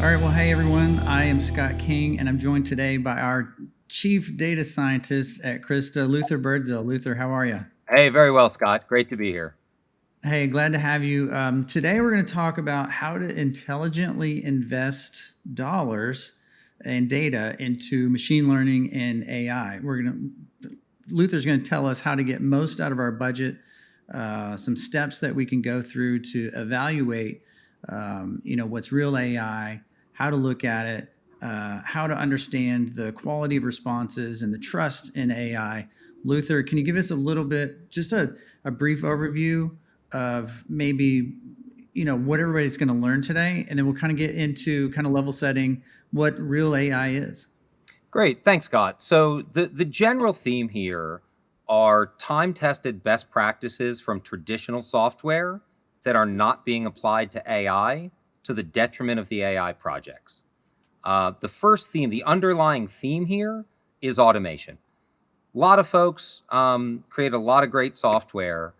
All right. Well, hey, everyone. I am Scott King, and I'm joined today by our chief data scientist at Krista, Luther Birdzell. Luther, how are you? Hey, very well, Scott. Great to be here. Hey, glad to have you. Today, we're going to talk about how to intelligently invest dollars and data into machine learning and AI. Luther's going to tell us how to get most out of our budget, some steps that we can go through to evaluate, what's real AI, how to look at it, how to understand the quality of responses and the trust in AI. Luther, can you give us a little bit, just a brief overview of maybe what everybody's going to learn today, and then we'll kind of get into kind of level setting what real AI is. Great. Thanks, Scott. So the general theme here are time-tested best practices from traditional software that are not being applied to AI to the detriment of the AI projects. The first theme, the underlying theme here is automation. A lot of folks create a lot of great software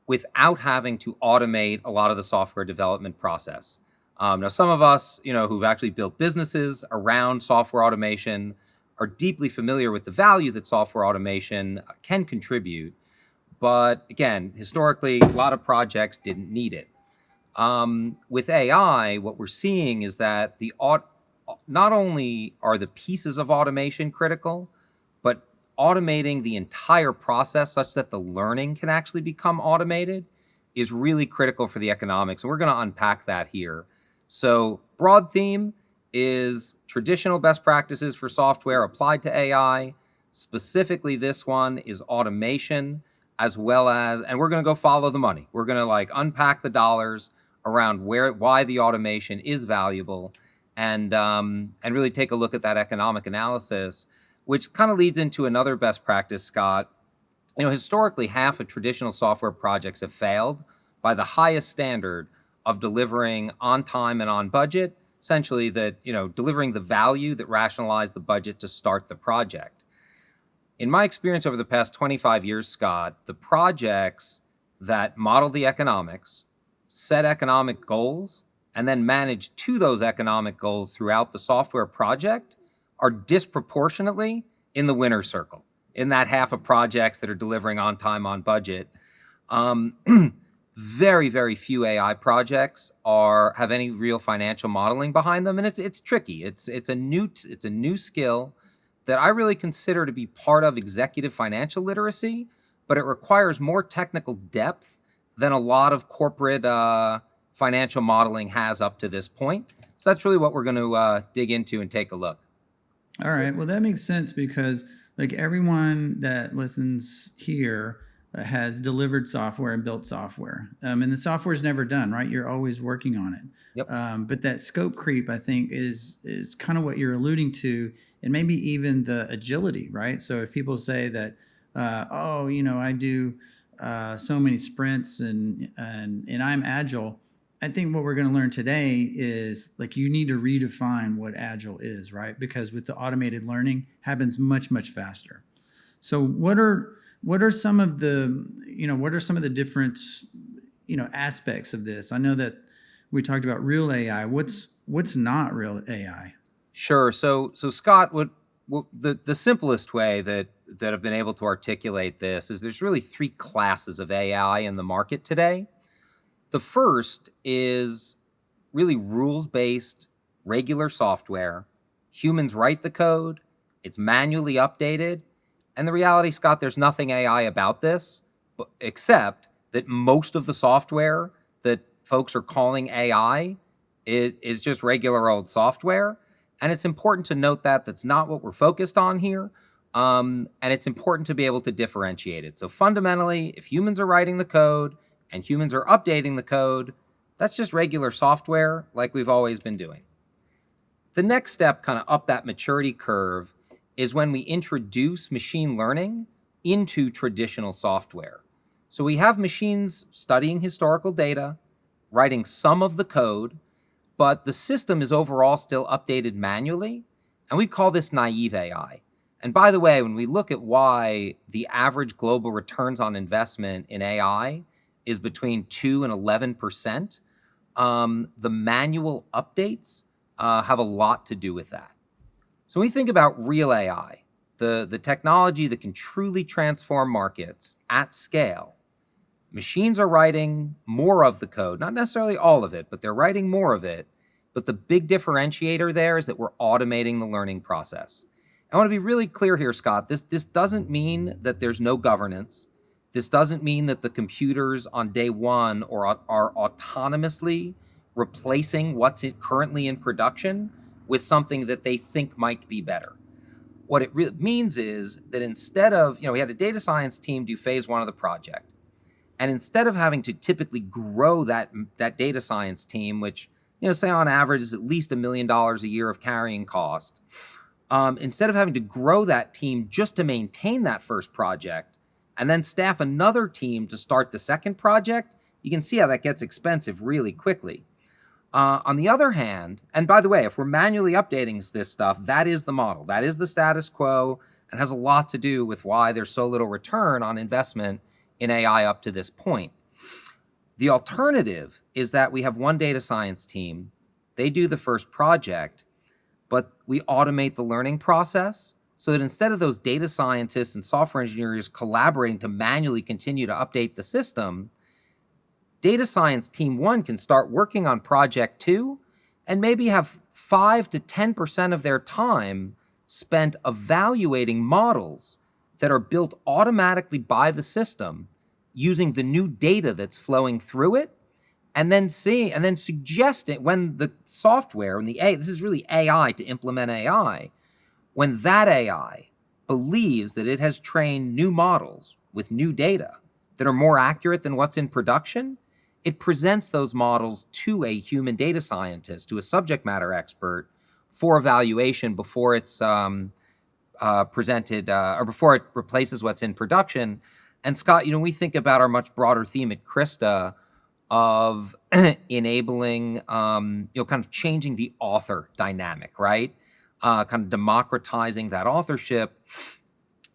without having to automate a lot of the software development process. Now, some of us, who've actually built businesses around software automation are deeply familiar with the value that software automation can contribute. But again, historically, a lot of projects didn't need it. With AI, what we're seeing is that not only are the pieces of automation critical, but automating the entire process such that the learning can actually become automated is really critical for the economics. And we're going to unpack that here. So, broad theme is traditional best practices for software applied to AI. Specifically, this one is automation, as well as, and we're going to go follow the money. We're going to unpack the dollars around why the automation is valuable, and really take a look at that economic analysis, which kind of leads into another best practice, Scott. Historically, half of traditional software projects have failed by the highest standard of delivering on time and on budget, essentially delivering the value that rationalized the budget to start the project. In my experience over the past 25 years, Scott, the projects that model the economics, set economic goals, and then manage to those economic goals throughout the software project are disproportionately in the winner's circle, in that half of projects that are delivering on time, on budget. Very, very few AI projects have any real financial modeling behind them, and it's tricky. It's a new skill that I really consider to be part of executive financial literacy, but it requires more technical depth than a lot of corporate financial modeling has up to this point. So that's really what we're going to dig into and take a look. All right. Well, that makes sense because like everyone that listens here has delivered software and built software, and the software is never done, right? You're always working on it. Yep. But that scope creep, I think, is kind of what you're alluding to, and maybe even the agility, right? So if people say that, I do so many sprints and I'm agile. I think what we're going to learn today is like you need to redefine what agile is, right? Because with the automated learning happens much faster. So what are some of the different aspects of this? I know that we talked about real AI. What's not real AI? Sure. So Scott, the simplest way that I've been able to articulate this is there's really three classes of AI in the market today. The first is really rules-based, regular software. Humans write the code, it's manually updated. And the reality, Scott, there's nothing AI about this, except that most of the software that folks are calling AI is just regular old software. And it's important to note that that's not what we're focused on here. And it's important to be able to differentiate it. So fundamentally, if humans are writing the code and humans are updating the code, that's just regular software like we've always been doing. The next step kind of up that maturity curve is when we introduce machine learning into traditional software. So we have machines studying historical data, writing some of the code, but the system is overall still updated manually, and we call this naive AI. And by the way, when we look at why the average global returns on investment in AI is between 2 and 11%, the manual updates have a lot to do with that. So when we think about real AI, the technology that can truly transform markets at scale, machines are writing more of the code, not necessarily all of it, but they're writing more of it. But the big differentiator there is that we're automating the learning process. I want to be really clear here, Scott. This doesn't mean that there's no governance. This doesn't mean that the computers on day one are autonomously replacing what's currently in production with something that they think might be better. What it really means is that instead of, we had a data science team do phase one of the project. And instead of having to typically grow that data science team, which, say on average is at least $1 million a year of carrying cost, instead of having to grow that team just to maintain that first project and then staff another team to start the second project, you can see how that gets expensive really quickly. On the other hand, and by the way, if we're manually updating this stuff, that is the model. That is the status quo and has a lot to do with why there's so little return on investment in AI up to this point. The alternative is that we have one data science team, they do the first project, but we automate the learning process so that instead of those data scientists and software engineers collaborating to manually continue to update the system, data science team one can start working on project two and maybe have 5 to 10% of their time spent evaluating models that are built automatically by the system using the new data that's flowing through it, and then suggest it when the software and this is really AI to implement AI, when that AI believes that it has trained new models with new data that are more accurate than what's in production, it presents those models to a human data scientist, to a subject matter expert for evaluation before it's presented or before it replaces what's in production. And Scott, we think about our much broader theme at Krista of enabling, kind of changing the author dynamic, right? Kind of democratizing that authorship,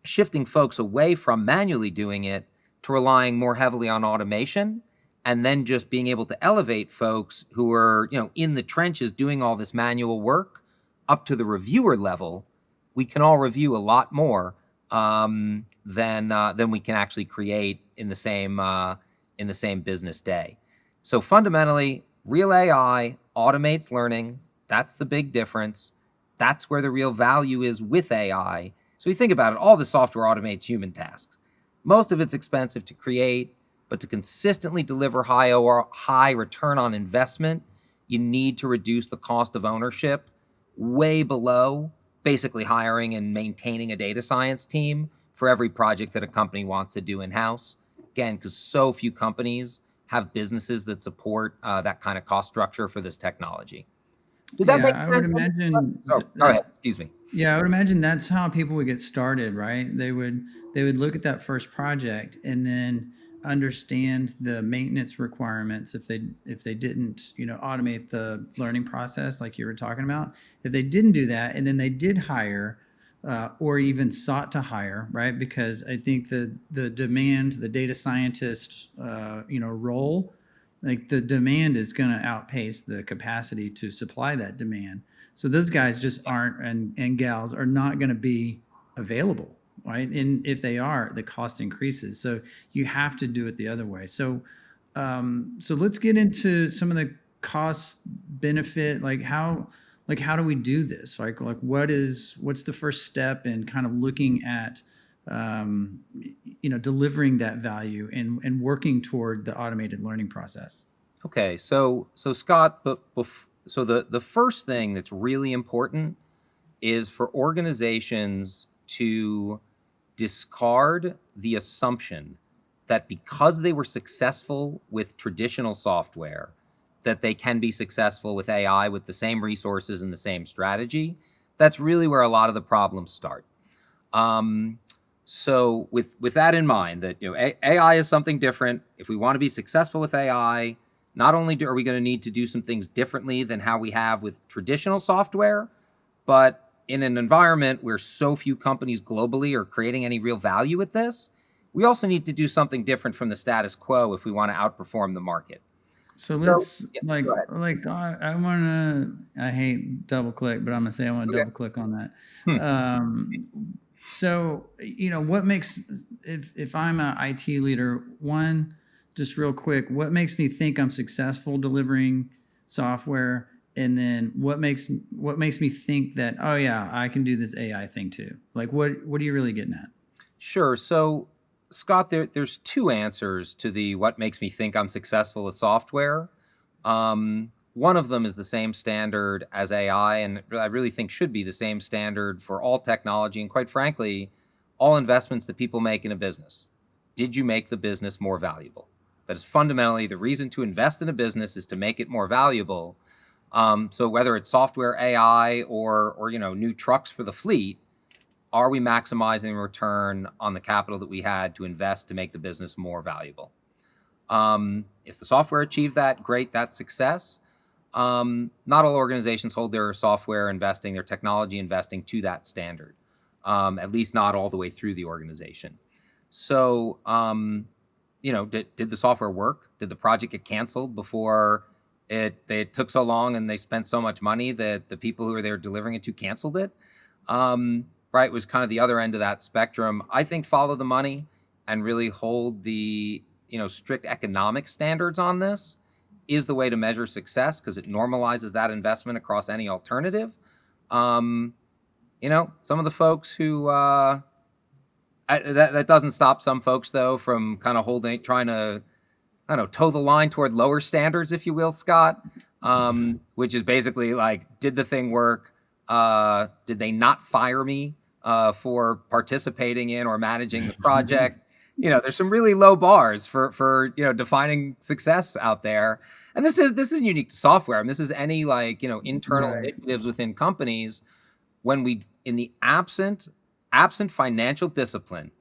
shifting folks away from manually doing it to relying more heavily on automation, and then just being able to elevate folks who are, in the trenches doing all this manual work up to the reviewer level. We can all review a lot more than we can actually create in the same business day. So fundamentally, real AI automates learning. That's the big difference. That's where the real value is with AI. So you think about it, all the software automates human tasks. Most of it's expensive to create, but to consistently deliver high return on investment, you need to reduce the cost of ownership way below basically hiring and maintaining a data science team for every project that a company wants to do in-house. Again, because so few companies have businesses that support that kind of cost structure for this technology. Did that make Yeah, I would sense? imagine. Oh, go ahead. Excuse me. Yeah, I would imagine that's how people would get started, right? They would look at that first project and then understand the maintenance requirements if they didn't, automate the learning process like you were talking about. If they didn't do that and then they did hire or even sought to hire, right? Because I think the demand, the data scientist, role, like the demand is going to outpace the capacity to supply that demand. So those guys just aren't, and gals are not going to be available, right? And if they are, the cost increases. So you have to do it the other way. So let's get into some of the cost benefit, like how do we do this? Like what's the first step in kind of looking at delivering that value and working toward the automated learning process? Okay, so Scott, so the first thing that's really important is for organizations to discard the assumption that because they were successful with traditional software, that they can be successful with AI with the same resources and the same strategy. That's really where a lot of the problems start. So with that in mind, that AI is something different. If we want to be successful with AI, not only are we going to need to do some things differently than how we have with traditional software, but in an environment where so few companies globally are creating any real value with this, we also need to do something different from the status quo if we want to outperform the market. So So, let's yeah, go ahead. I want to. I hate double click, but I'm gonna say I want to Okay. double click on that. Hmm. So what makes if I'm a IT leader, one, just real quick, what makes me think I'm successful delivering software, and then what makes me think that, oh yeah, I can do this AI thing too. Like what are you really getting at? Sure. So, Scott, there's two answers to the what makes me think I'm successful at software. One of them is the same standard as AI, and I really think should be the same standard for all technology, and quite frankly, all investments that people make in a business. Did you make the business more valuable? That is fundamentally the reason to invest in a business, is to make it more valuable. So whether it's software, AI, or new trucks for the fleet, are we maximizing return on the capital that we had to invest to make the business more valuable? If the software achieved that, great, that's success. Not all organizations hold their software investing, their technology investing to that standard, at least not all the way through the organization. So, did the software work? Did the project get canceled before it took so long and they spent so much money that the people who were there delivering it to canceled it? Right, was kind of the other end of that spectrum. I think follow the money and really hold the strict economic standards on this is the way to measure success, because it normalizes that investment across any alternative. Um, some of the folks who that doesn't stop some folks though from kind of trying to, I don't know, toe the line toward lower standards, if you will, Scott. Which is basically like, did the thing work? Did they not fire me for participating in or managing the project? There's some really low bars for defining success out there. And this isn't unique to software. I mean, this is any internal Right. initiatives within companies. When we, in the absent financial discipline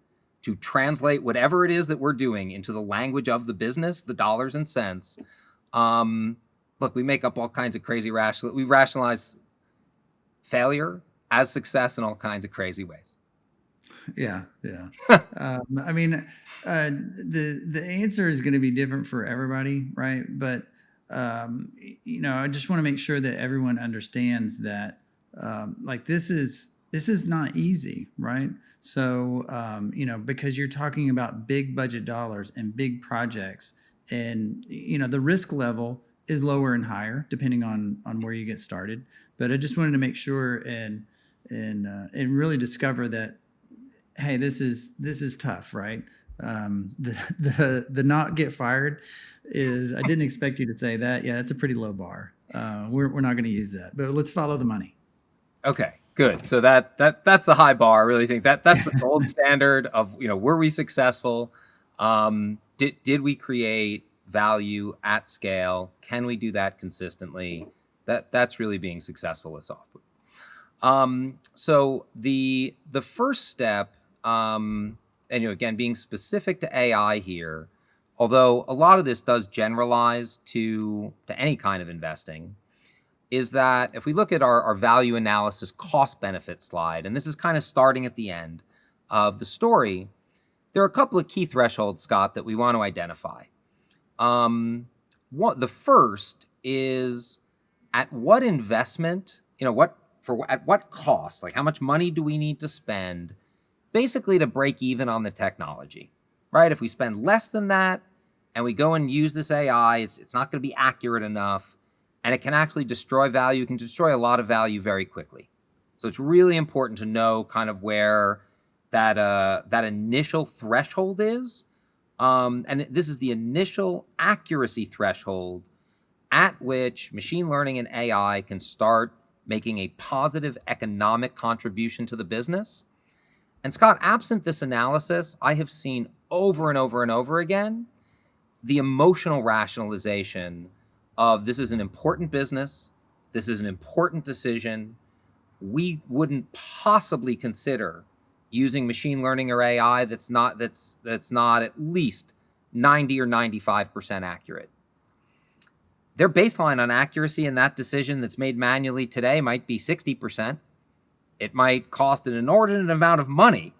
to translate whatever it is that we're doing into the language of the business, the dollars and cents, look, we make up all kinds of crazy we rationalize failure as success in all kinds of crazy ways. Yeah, yeah. I mean, the answer is going to be different for everybody, right? But I just want to make sure that everyone understands that, like this is not easy, right? So because you're talking about big budget dollars and big projects, and the risk level is lower and higher depending on where you get started. But I just wanted to make sure and really discover that, hey, this is tough, right? The not get fired is, I didn't expect you to say that. Yeah, that's a pretty low bar. We're not going to use that, but let's follow the money. Okay, good. So that's the high bar. I really think that's the gold standard of, were we successful? Did we create value at scale? Can we do that consistently? That's really being successful with software. So the first step, and again, being specific to AI here, although a lot of this does generalize to any kind of investing, is that if we look at our value analysis cost benefit slide, and this is kind of starting at the end of the story, there are a couple of key thresholds, Scott, that we want to identify. The first is, at what investment, at what cost, like how much money do we need to spend basically to break even on the technology, right? If we spend less than that and we go and use this AI, it's not going to be accurate enough, and it can actually destroy value. It can destroy a lot of value very quickly. So it's really important to know kind of where that initial threshold is. And this is the initial accuracy threshold at which machine learning and AI can start making a positive economic contribution to the business. And Scott, absent this analysis, I have seen over and over and over again the emotional rationalization of, this is an important business, this is an important decision, we wouldn't possibly consider using machine learning or AI that's not at least 90 or 95% accurate. Their baseline on accuracy in that decision that's made manually today might be 60%. It might cost an inordinate amount of money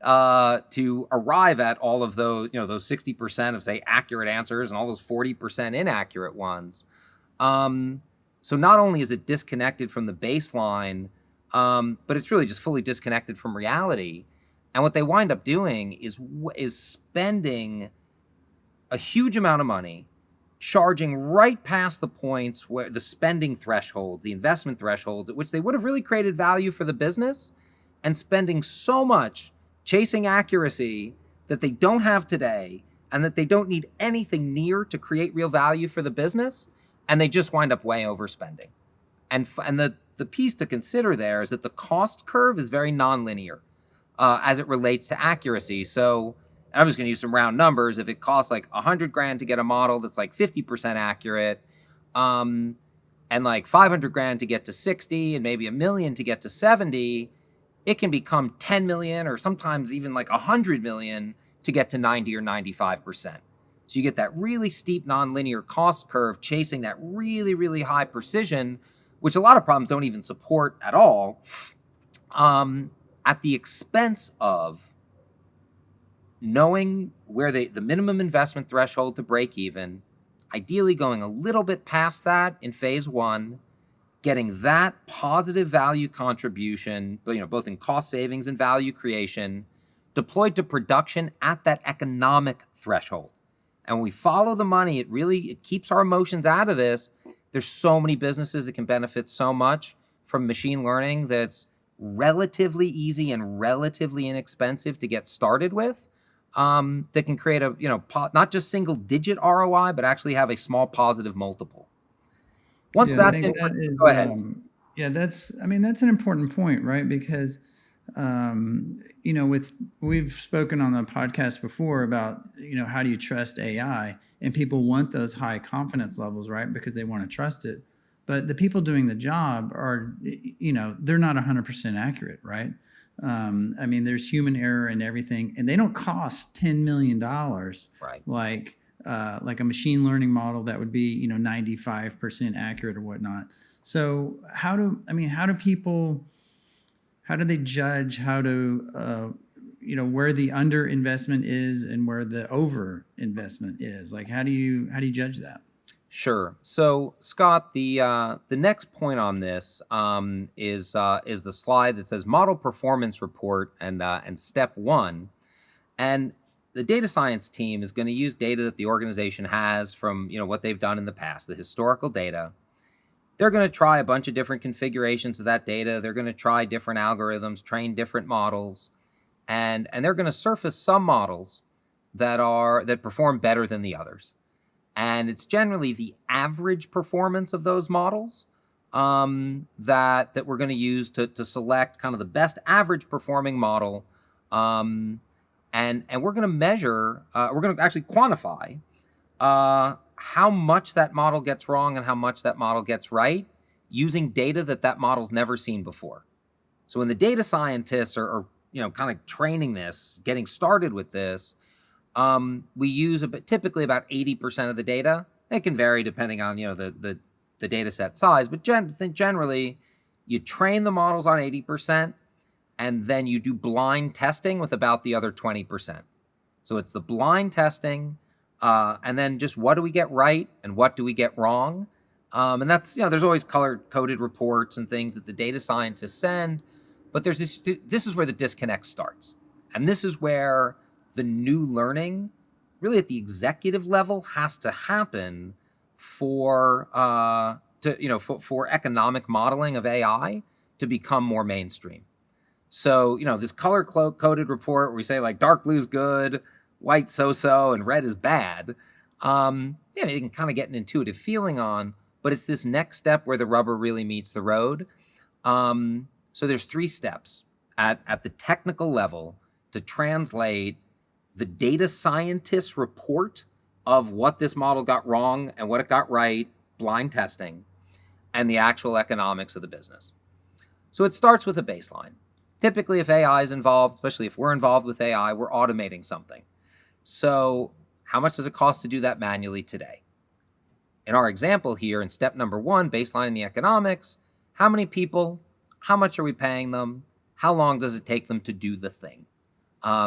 to arrive at all of those, those 60% of, say, accurate answers and all those 40% inaccurate ones. So not only is it disconnected from the baseline, but it's really just fully disconnected from reality. And what they wind up doing is spending a huge amount of money, charging right past the points where the spending threshold, the investment thresholds at which they would have really created value for the business, and spending so much chasing accuracy that they don't have today and that they don't need anything near to create real value for the business, and they just wind up way overspending. And the piece to consider there is that the cost curve is very nonlinear as it relates to accuracy. So I'm just going to use some round numbers. If it costs like $100,000 to get a model that's like 50% accurate, and like 500,000 to get to 60, and maybe $1 million to get to 70, it can become 10 million or sometimes even like 100 million to get to 90 or 95%. So you get that really steep nonlinear cost curve chasing that really, really high precision, which a lot of problems don't even support at all, at the expense of knowing where the minimum investment threshold to break even, ideally going a little bit past that in phase one, getting that positive value contribution, both in cost savings and value creation, deployed to production at that economic threshold. And when we follow the money, it keeps our emotions out of this. There's so many businesses that can benefit so much from machine learning that's relatively easy and relatively inexpensive to get started with, that can create a, not just single digit ROI, but actually have a small positive multiple. Once Yeah, I that's think in, that go is, ahead. yeah, that's an important point, right? Because, we've spoken on the podcast before about, how do you trust AI? And people want those high confidence levels, right? Because they want to trust it. But the people doing the job are, they're not 100% accurate, right? There's human error and everything, and they don't cost $10 million Right. like a machine learning model that would be 95% accurate or whatnot. So how do people, how do they judge where the under investment is and where the over investment is? Like how do you judge that? Sure. So, Scott, the next point on this is the slide that says model performance report and step one. And the data science team is going to use data that the organization has from what they've done in the past, the historical data. They're going to try a bunch of different configurations of that data. They're going to try different algorithms, train different models, and they're going to surface some models that perform better than the others. And it's generally the average performance of those models that we're going to use to select kind of the best average performing model, and we're going to measure. We're going to actually quantify how much that model gets wrong and how much that model gets right using data that model's never seen before. So when the data scientists are kind of training this, getting started with this, we use typically about 80% of the data. It can vary depending on the data set size, but generally you train the models on 80%, and then you do blind testing with about the other 20%. So it's the blind testing, and then just what do we get right and what do we get wrong, and that's there's always color-coded reports and things that the data scientists send, but this is where the disconnect starts, and this is where the new learning, really at the executive level, has to happen for economic modeling of AI to become more mainstream. So this color coded report where we say like dark blue's good, white so-so, and red is bad. You can kind of get an intuitive feeling on, but it's this next step where the rubber really meets the road. So there's 3 steps at the technical level to translate the data scientist's report of what this model got wrong and what it got right, blind testing, and the actual economics of the business. So it starts with a baseline. Typically, if AI is involved, especially if we're involved with AI, we're automating something. So how much does it cost to do that manually today? In our example here, in step number 1, baselining the economics, how many people, how much are we paying them, how long does it take them to do the thing?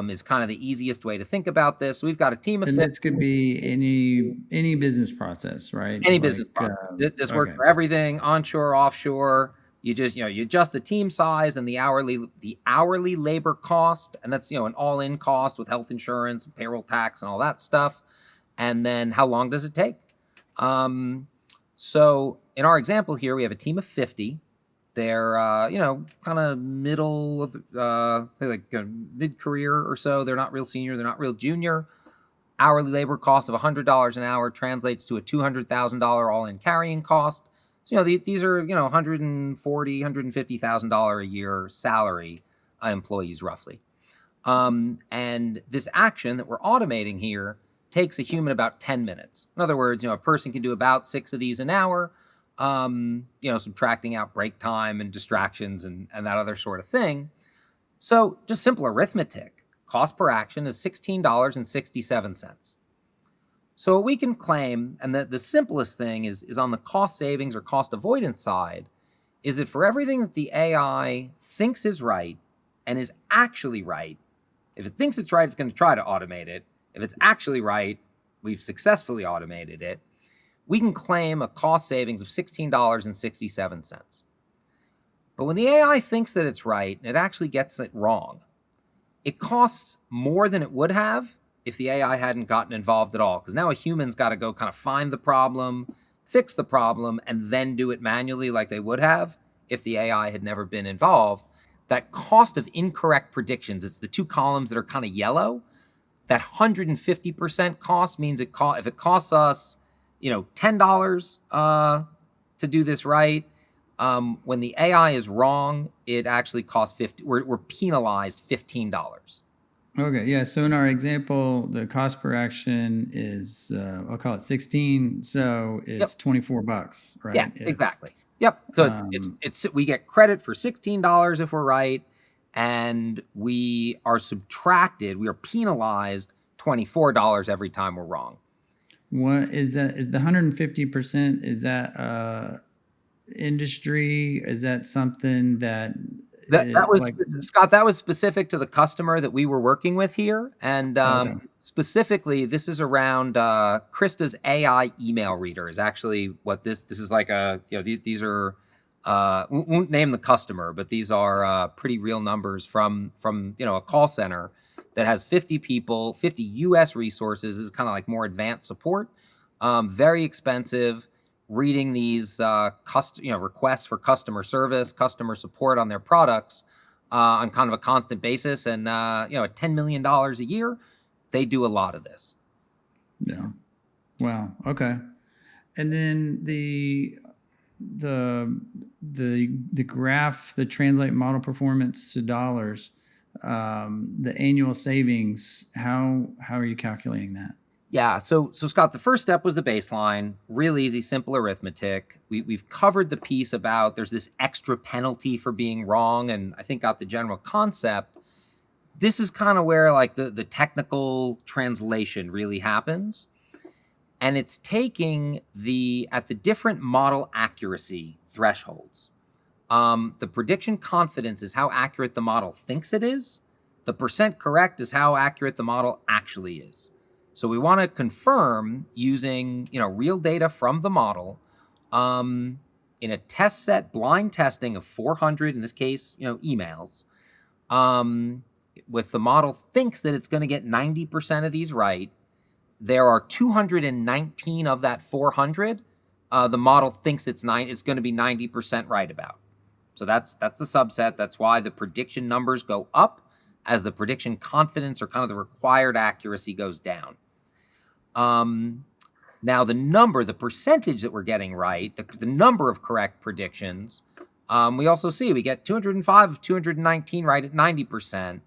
is kind of the easiest way to think about this. So we've got a team of And 50, this could be any business process, right? any business Like, process. This works okay. for everything, onshore, offshore. You just, you adjust the team size and the hourly labor cost, and that's, an all-in cost with health insurance, payroll tax, and all that stuff. And then how long does it take? So in our example here, we have a team of 50. They're, kind of middle of, say like mid-career or so. They're not real senior. They're not real junior. Hourly labor cost of $100 an hour translates to a $200,000 all-in carrying cost. So, these are, $140,000, $150,000 a year salary employees roughly. And this action that we're automating here takes a human about 10 minutes. In other words, a person can do about 6 of these an hour, subtracting out break time and distractions and that other sort of thing. So just simple arithmetic. Cost per action is $16.67. So what we can claim, and the simplest thing is on the cost savings or cost avoidance side, is that for everything that the AI thinks is right and is actually right, if it thinks it's right, it's going to try to automate it. If it's actually right, we've successfully automated it. We can claim a cost savings of $16.67. But when the AI thinks that it's right and it actually gets it wrong, it costs more than it would have if the AI hadn't gotten involved at all. Because now a human's got to go kind of find the problem, fix the problem, and then do it manually like they would have if the AI had never been involved. That cost of incorrect predictions, it's the two columns that are kind of yellow. That 150% cost means if it costs us, $10 to do this right, when the AI is wrong, it actually costs 50. We're penalized $15. Okay, yeah. So in our example, the cost per action is I'll call it 16. So Yep. it's $24, right? Yeah, exactly. Yep. So it's we get credit for $16 if we're right, and we are penalized $24 every time we're wrong. What is that? Is the 150%? Is that industry? Is that something that That was like? Scott. That was specific to the customer that we were working with here, and Okay. specifically, this is around Krista's AI email reader. Is actually what this is like. These are won't name the customer, but these are pretty real numbers from a call center that has 50 people, 50 U.S. resources. This is kind of like more advanced support, very expensive. Reading these requests for customer service, customer support on their products on kind of a constant basis, and at $10 million a year, they do a lot of this. Yeah. Wow. Okay. And then the graph, the translate model performance to dollars, the annual savings. How are you calculating that? Yeah, so Scott, the first step was the baseline, real easy, simple arithmetic. We've covered the piece about there's this extra penalty for being wrong, and I think got the general concept. This is kind of where like the technical translation really happens, and it's taking at the different model accuracy thresholds. The prediction confidence is how accurate the model thinks it is. The percent correct is how accurate the model actually is. So we want to confirm using real data from the model in a test set blind testing of 400, in this case, emails. With the model thinks that it's going to get 90% of these right. There are 219 of that 400. The model thinks it's going to be 90% right about. So that's the subset. That's why the prediction numbers go up as the prediction confidence or kind of the required accuracy goes down. Now the percentage that we're getting right, the number of correct predictions, we also see we get 205 of 219 right at 90%.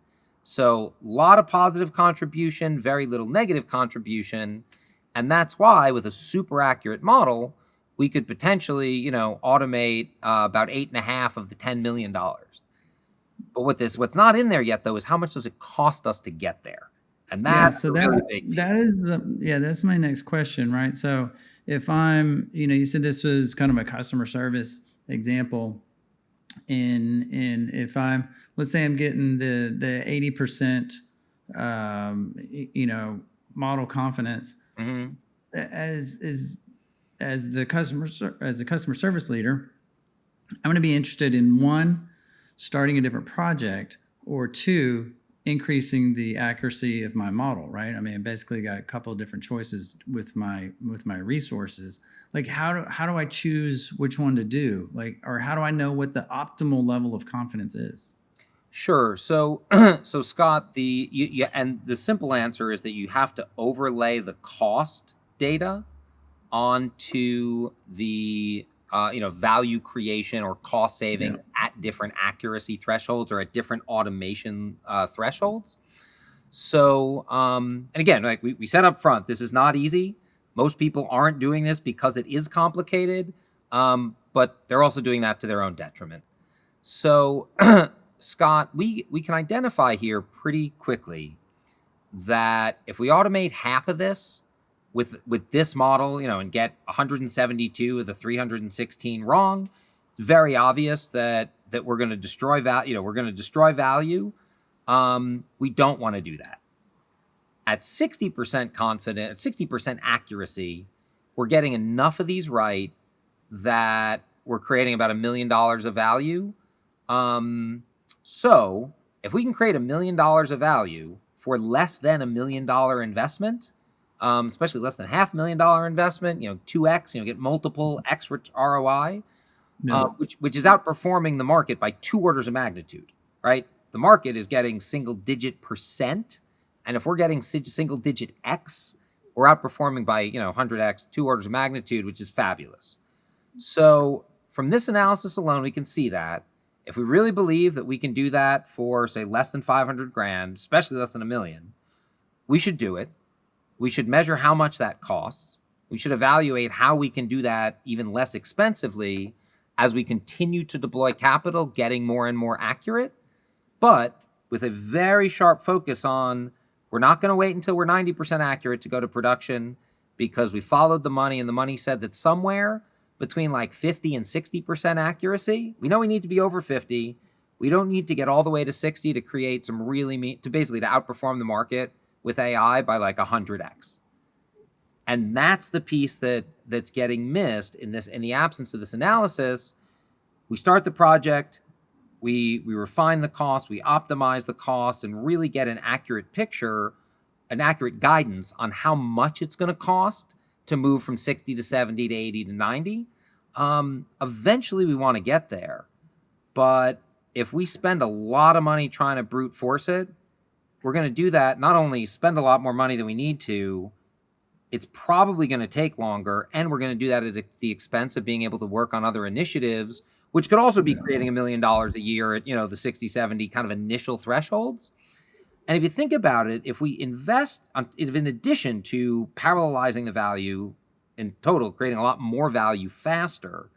So a lot of positive contribution, very little negative contribution. And that's why with a super accurate model, we could potentially, automate about 8.5 of the $10 million. But what's not in there yet, though, is how much does it cost us to get there? And that's a really big piece. That's my next question, right? So if I'm, you said this was kind of a customer service example, and if let's say I'm getting the 80% model confidence Hmm. as as the customer service leader. I'm going to be interested in one, starting a different project, or two, increasing the accuracy of my model. Right? I mean, basically, got a couple of different choices with my resources. Like, how do I choose which one to do? Like, or how do I know what the optimal level of confidence is? Sure. So, so Scott, and the simple answer is that you have to overlay the cost data onto the value creation or cost Yeah. savings at different accuracy thresholds or at different automation thresholds. So, and again, like we said up front, this is not easy. Most people aren't doing this because it is complicated, but they're also doing that to their own detriment. So, Scott, we can identify here pretty quickly that if we automate half of this with this model, and get 172 of the 316 wrong, it's very obvious that we're going to destroy value. We're going to destroy value. We don't want to do that. At 60% confidence, 60% accuracy, we're getting enough of these right that we're creating about $1 million of value. So if we can create $1 million of value for less than $1 million investment, especially less than $500,000 investment, 2x, get multiple X ROI, Yeah. which is outperforming the market by 2 orders of magnitude, right? The market is getting single digit percent. And if we're getting single digit X, we're outperforming by, 100x, 2 orders of magnitude, which is fabulous. So from this analysis alone, we can see that if we really believe that we can do that for, say, less than 500 grand, especially less than $1 million, we should do it. We should measure how much that costs. We should evaluate how we can do that even less expensively as we continue to deploy capital, getting more and more accurate, but with a very sharp focus on we're not going to wait until we're 90% accurate to go to production because we followed the money and the money said that somewhere between like 50 and 60% accuracy, we know we need to be over 50. We don't need to get all the way to 60 to create some to basically to outperform the market with AI by like 100x. And that's the piece that's getting missed in the absence of this analysis. We start the project, we refine the cost, we optimize the costs, and really get an accurate picture, an accurate guidance on how much it's going to cost to move from 60 to 70 to 80 to 90. Eventually, we want to get there. But if we spend a lot of money trying to brute force it, we're going to do that, not only spend a lot more money than we need to, it's probably going to take longer, and we're going to do that at the expense of being able to work on other initiatives, which could also be creating $1 million a year at the 60, 70 kind of initial thresholds. And if you think about it, if we invest in addition to parallelizing the value in total, creating a lot more value faster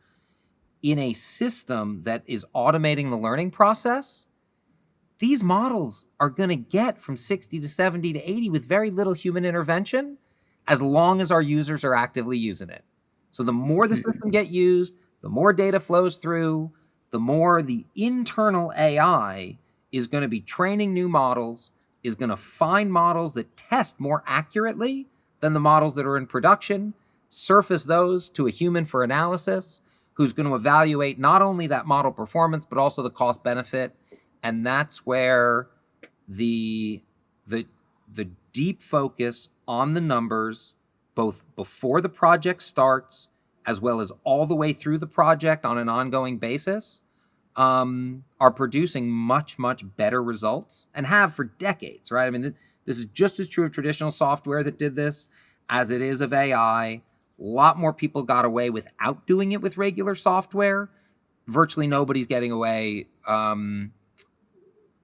in a system that is automating the learning process, these models are going to get from 60 to 70 to 80 with very little human intervention, as long as our users are actively using it. So the more the system get used, the more data flows through, the more the internal AI is going to be training new models, is going to find models that test more accurately than the models that are in production, surface those to a human for analysis, who's going to evaluate not only that model performance, but also the cost benefit. And that's where the the deep focus on the numbers, both before the project starts as well as all the way through the project on an ongoing basis, are producing much, much better results and have for decades, right? I mean, this is just as true of traditional software that did this as it is of AI. A lot more people got away without doing it with regular software. Virtually nobody's getting away.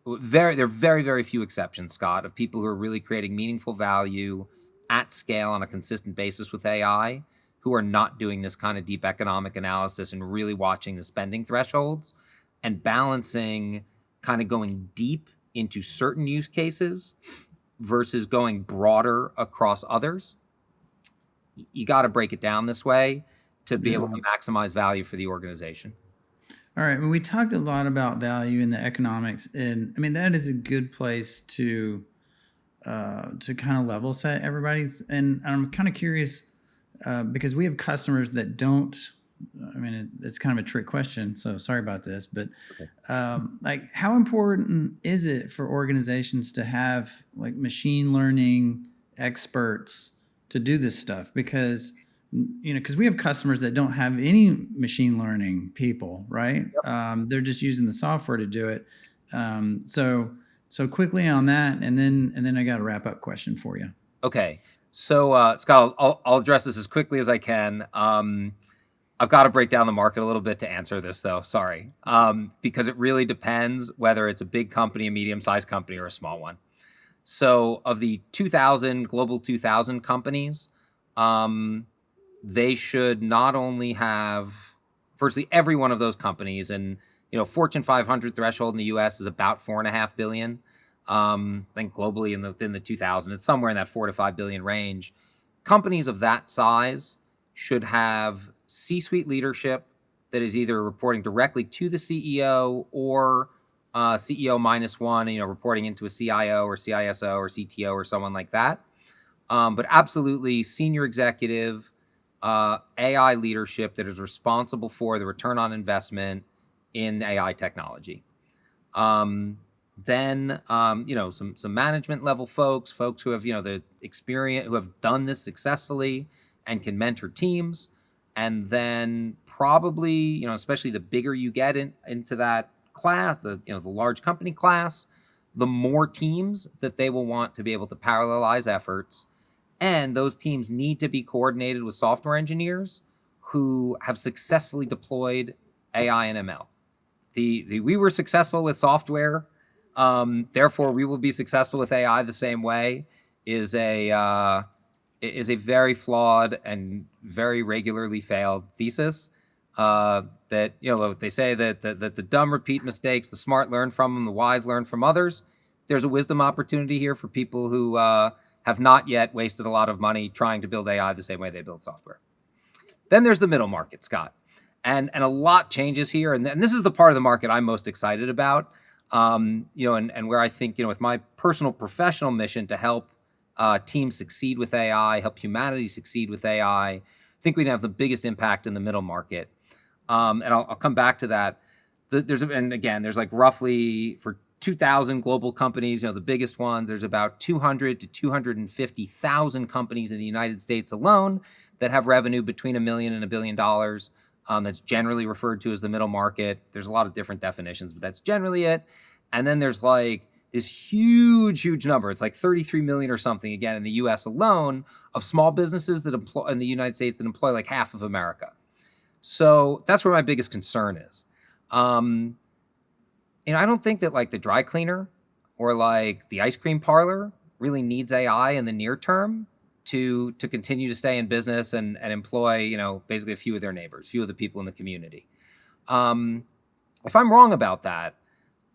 There are very, very few exceptions, Scott, of people who are really creating meaningful value at scale on a consistent basis with AI, who are not doing this kind of deep economic analysis and really watching the spending thresholds and balancing kind of going deep into certain use cases versus going broader across others. You got to break it down this way to be able Yeah. to maximize value for the organization. All right. Well, we talked a lot about value in the economics, and I mean that is a good place to to kind of level set everybody's. And I'm kind of curious because we have customers that don't. I mean, it's kind of a trick question, so sorry about this. But like, how important is it for organizations to have like machine learning experts to do this stuff? Because because we have customers that don't have any machine learning people, right? They're just using the software to do it. So quickly on that, and then I got a wrap up question for you. Okay. So, Scott, I'll address this as quickly as I can. I've got to break down the market a little bit to answer this, though. Sorry. Because it really depends whether it's a big company, a medium-sized company, or a small one. So, of the 2,000 global 2,000 companies, they should not only have virtually every one of those companies, and Fortune 500 threshold in the U.S. is about 4.5 billion. I think globally in the 2000, it's somewhere in that 4 to 5 billion range. Companies of that size should have C-suite leadership that is either reporting directly to the CEO or CEO minus one, reporting into a CIO or CISO or CTO or someone like that. But absolutely senior executive AI leadership that is responsible for the return on investment in AI technology. Then some management level folks who have the experience, who have done this successfully and can mentor teams. And then probably especially the bigger you get into that class, the large company class, the more teams that they will want to be able to parallelize efforts. And those teams need to be coordinated with software engineers who have successfully deployed AI and ML. We were successful with software, therefore we will be successful with AI the same way is a very flawed and very regularly failed thesis. That they say that the dumb repeat mistakes, the smart learn from them, the wise learn from others. There's a wisdom opportunity here for people who have not yet wasted a lot of money trying to build AI the same way they build software. Then there's the middle market, Scott. And a lot changes here. And this is the part of the market I'm most excited about, and where I think, with my personal professional mission to help teams succeed with AI, help humanity succeed with AI, I think we'd have the biggest impact in the middle market. And I'll come back to that. There's like roughly for 2,000 global companies, the biggest ones, there's about 200 to 250,000 companies in the United States alone that have revenue between $1 million and $1 billion. That's generally referred to as the middle market. There's a lot of different definitions, but that's generally it. And then there's like this huge number. It's like 33 million or something, again, in the US alone, of small businesses that employ in the United States that employ like half of America. So that's where my biggest concern is. I don't think that like the dry cleaner or like the ice cream parlor really needs AI in the near term to continue to stay in business and employ, basically a few of their neighbors, a few of the people in the community. If I'm wrong about that,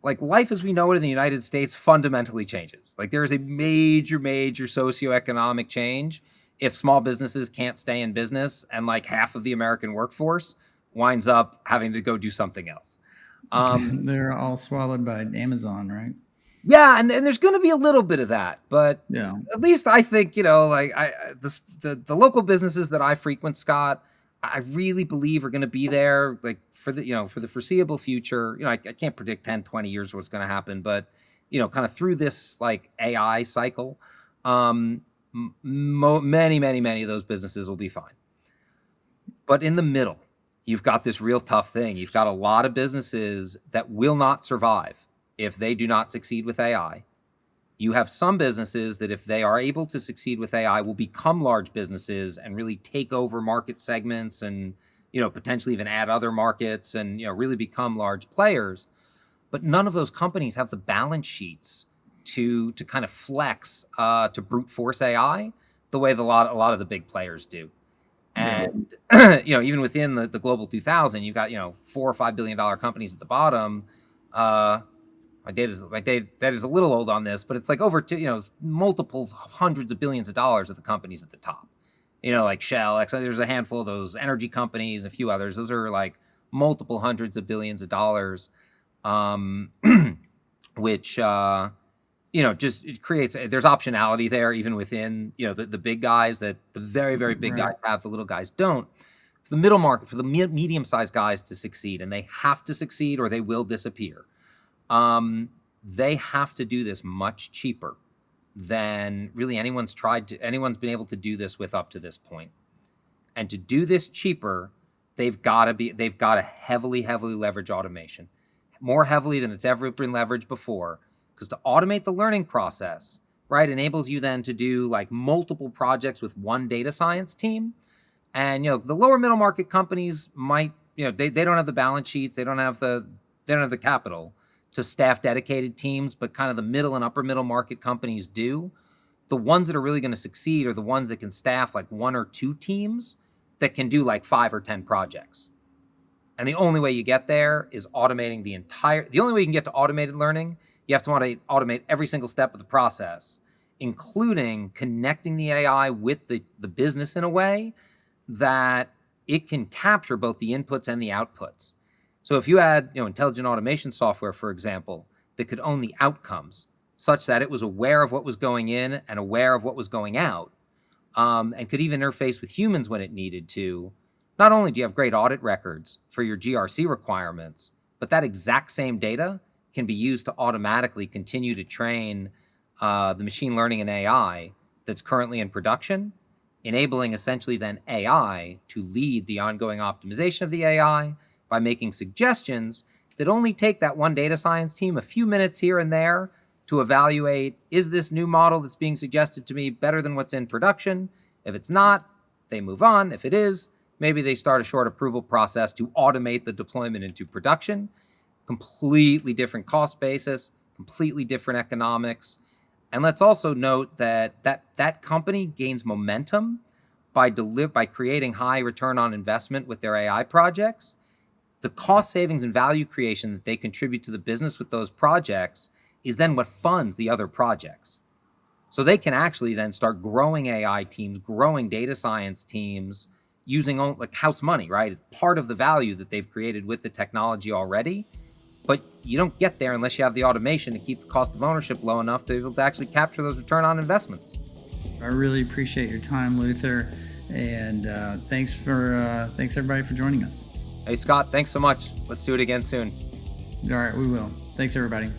like life as we know it in the United States fundamentally changes. Like there is a major socioeconomic change if small businesses can't stay in business and like half of the American workforce winds up having to go do something else. They're all swallowed by Amazon, right? Yeah, and there's going to be a little bit of that, but Yeah. at least I think like the local businesses that I frequent, Scott, I really believe are going to be there like for the foreseeable future. I can't predict 10, 20 years what's going to happen, but kind of through this like AI cycle, many of those businesses will be fine. But in the middle, you've got this real tough thing. You've got a lot of businesses that will not survive if they do not succeed with AI. You have some businesses that if they are able to succeed with AI will become large businesses and really take over market segments and, potentially even add other markets and, really become large players. But none of those companies have the balance sheets to kind of flex to brute force AI the way a lot of the big players do. And, even within the global 2000, you've got, $4 or $5 billion companies at the bottom. My data is a little old on this, but it's like over multiples, hundreds of billions of dollars of the companies at the top. Like Shell, there's a handful of those energy companies, a few others. Those are like multiple hundreds of billions of dollars, which just it creates, there's optionality there, even within, the big guys, that the very, very big Right. guys have, the little guys don't. For the middle market, for the medium-sized guys to succeed, and they have to succeed or they will disappear, they have to do this much cheaper than really anyone's been able to do this with up to this point. And to do this cheaper, they've got to heavily, heavily leverage automation, more heavily than it's ever been leveraged before. Because to automate the learning process, right, enables you then to do like multiple projects with one data science team. And the lower middle market companies might, they don't have the balance sheets, they don't have the capital to staff dedicated teams, but kind of the middle and upper middle market companies do. The ones that are really going to succeed are the ones that can staff like one or two teams that can do like 5 or 10 projects. And the only way you get there is automating the only way you can get to automated learning, you have to want to automate every single step of the process, including connecting the AI with the business in a way that it can capture both the inputs and the outputs. So if you had, intelligent automation software, for example, that could own the outcomes such that it was aware of what was going in and aware of what was going out, and could even interface with humans when it needed to, not only do you have great audit records for your GRC requirements, but that exact same data can be used to automatically continue to train the machine learning and AI that's currently in production, enabling essentially then AI to lead the ongoing optimization of the AI by making suggestions that only take that one data science team a few minutes here and there to evaluate, is this new model that's being suggested to me better than what's in production? If it's not, they move on. If it is, maybe they start a short approval process to automate the deployment into production. Completely different cost basis, completely different economics. And let's also note that company gains momentum by creating high return on investment with their AI projects. The cost savings and value creation that they contribute to the business with those projects is then what funds the other projects. So they can actually then start growing AI teams, growing data science teams, using like house money, right? It's part of the value that they've created with the technology already. But you don't get there unless you have the automation to keep the cost of ownership low enough to be able to actually capture those return on investments. I really appreciate your time, Luther, and thanks everybody for joining us. Hey, Scott, thanks so much. Let's do it again soon. All right, we will. Thanks, everybody.